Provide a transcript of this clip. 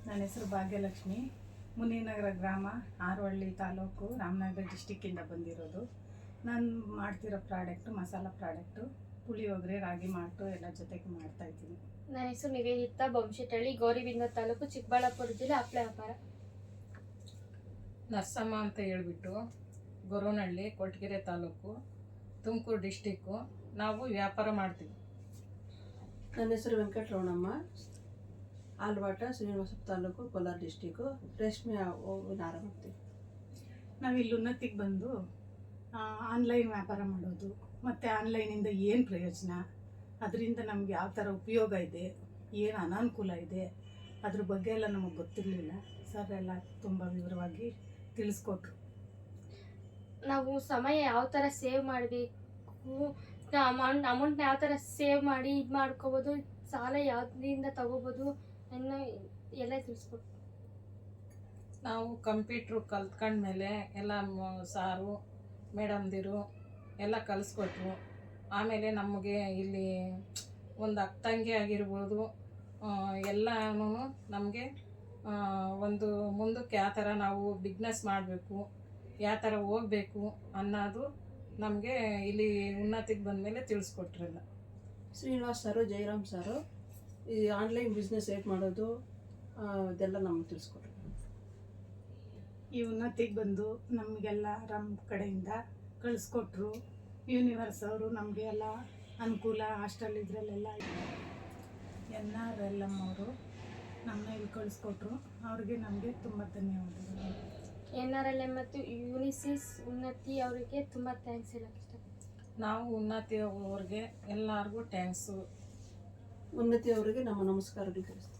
ನನ್ನ ಹೆಸರು ಭಾಗ್ಯಲಕ್ಷ್ಮಿ. ಮುನಿನಗರ ಗ್ರಾಮ, ಹಾರೋಹಳ್ಳಿ ತಾಲೂಕು, ರಾಮನಗರ ಡಿಸ್ಟಿಕ್ಕಿಂದ ಬಂದಿರೋದು. ನಾನು ಮಾಡ್ತಿರೋ ಪ್ರಾಡಕ್ಟು ಮಸಾಲ ಪ್ರಾಡಕ್ಟು, ಪುಳಿಯೋಗರೆ, ರಾಗಿ ಮಾಲ್ಟು ಎಲ್ಲ ಜೊತೆಗೆ ಮಾಡ್ತಾಯಿದ್ದೀನಿ. ನನ್ನ ಹೆಸರು ನಿವೇದಿತಾ ಬೊಮ್ಶೆಟ್ಟಳ್ಳಿ, ಗೌರಿಬಿದನೂರು ತಾಲೂಕು, ಚಿಕ್ಕಬಳ್ಳಾಪುರ ಜಿಲ್ಲೆ, ಹಪ್ಪಳ ವ್ಯಾಪಾರ. ನರ್ಸಮ್ಮ ಅಂತ ಹೇಳ್ಬಿಟ್ಟು ಗೊರವನಹಳ್ಳಿ, ಕೊರಟಗೆರೆ ತಾಲೂಕು, ತುಮಕೂರು ಡಿಸ್ಟಿಕ್ಕು. ನಾವು ವ್ಯಾಪಾರ ಮಾಡ್ತೀವಿ. ನನ್ನ ಹೆಸರು ವೆಂಕಟರಮಣಮ್ಮ, ಆಲ್ವಾಟ, ಶ್ರೀನಿವಾಸಪುರ ತಾಲೂಕು, ಕೋಲಾರ ಡಿಸ್ಟಿಕ್ಕು. ರೇಷ್ಮೆ ನಾರ ಮಾಡ್ತೀವಿ. ನಾವಿಲ್ಲಿ ಉನ್ನತಿಗೆ ಬಂದು ಆನ್ಲೈನ್ ವ್ಯಾಪಾರ ಮಾಡೋದು, ಮತ್ತು ಆನ್ಲೈನಿಂದ ಏನು ಪ್ರಯೋಜನ, ಅದರಿಂದ ನಮ್ಗೆ ಯಾವ ಥರ ಉಪಯೋಗ ಇದೆ, ಏನು ಅನಾನುಕೂಲ ಇದೆ, ಅದ್ರ ಬಗ್ಗೆ ಎಲ್ಲ ನಮಗೆ ಗೊತ್ತಿರಲಿಲ್ಲ. ಸರ್ ಎಲ್ಲ ತುಂಬ ವಿವರವಾಗಿ ತಿಳಿಸ್ಕೊಟ್ರು. ನಾವು ಸಮಯ ಯಾವ ಥರ ಸೇವ್ ಮಾಡಬೇಕು, ಅಮೌಂಟ್ನ ಯಾವ ಥರ ಸೇವ್ ಮಾಡಿ ಇದು ಮಾಡ್ಕೋಬೋದು, ಸಾಲ ಯಾವುದರಿಂದ ತಗೋಬೋದು ಅನ್ನೋ ಎಲ್ಲ ತಿಳಿಸ್ಕೊಟ್ರು. ನಾವು ಕಂಪ್ಯೂಟ್ರು ಕಲ್ತ್ಕೊಂಡ್ಮೇಲೆ ಎಲ್ಲ ಸಾರು ಮೇಡಮ್ದಿರು ಎಲ್ಲ ಕಲಿಸ್ಕೊಟ್ರು. ಆಮೇಲೆ ನಮಗೆ ಇಲ್ಲಿ ಒಂದು ಅಕ್ಕಂಗೆ ಆಗಿರ್ಬೋದು, ಎಲ್ಲನೂ ನಮಗೆ ಒಂದು ಮುಂದಕ್ಕೆ ಯಾವ ಥರ ನಾವು ಬಿಸ್ನೆಸ್ ಮಾಡಬೇಕು, ಯಾವ ಥರ ಹೋಗಬೇಕು ಅನ್ನೋದು ನಮಗೆ ಇಲ್ಲಿ ಉನ್ನತಿಗೆ ಬಂದಮೇಲೆ ತಿಳಿಸ್ಕೊಟ್ರಲ್ಲ. ಶ್ರೀನಿವಾಸ್ ಸಾರು, ಜಯರಾಮ್ ಸಾರು ಈ ಆನ್ಲೈನ್ ಬಿಸ್ನೆಸ್ ಹೇಗೆ ಮಾಡೋದು ಇದೆಲ್ಲ ನಮ್ಗೆ ತಿಳಿಸ್ಕೊಟ್ರು. ಈ ಉನ್ನತಿಗೆ ಬಂದು ನಮಗೆಲ್ಲ ನಮ್ಮ ಕಡೆಯಿಂದ ಕಳಿಸ್ಕೊಟ್ರು. ಯೂನಿವರ್ಸ್ ಅವರು ನಮಗೆ ಎಲ್ಲ ಅನುಕೂಲ, ಹಾಸ್ಟೆಲ್ ಇದರಲ್ಲೆಲ್ಲ NRLM ಅವರು ನಮ್ಮನ್ನ ಇಲ್ಲಿ ಕಳಿಸ್ಕೊಟ್ರು. ಅವ್ರಿಗೆ ನಮಗೆ ತುಂಬ ಧನ್ಯವಾದಗಳು. NRLM ಮತ್ತು ಯುನಿಸಿಸ್ ಉನ್ನತಿ ಅವರಿಗೆ ತುಂಬ ಥ್ಯಾಂಕ್ಸ್ ಹೇಳಕ್ಕೆ ಇಷ್ಟಪಡ್ತೀನಿ. ನಾವು ಉನ್ನತಿ ಅವ್ರಿಗೆ ಎಲ್ಲರಿಗೂ ಥ್ಯಾಂಕ್ಸು. ಉನ್ನತಿ ಅವರಿಗೆ ನಮ್ಮ ನಮಸ್ಕಾರಗಳು ತಿಳಿಸ್ತೀವಿ.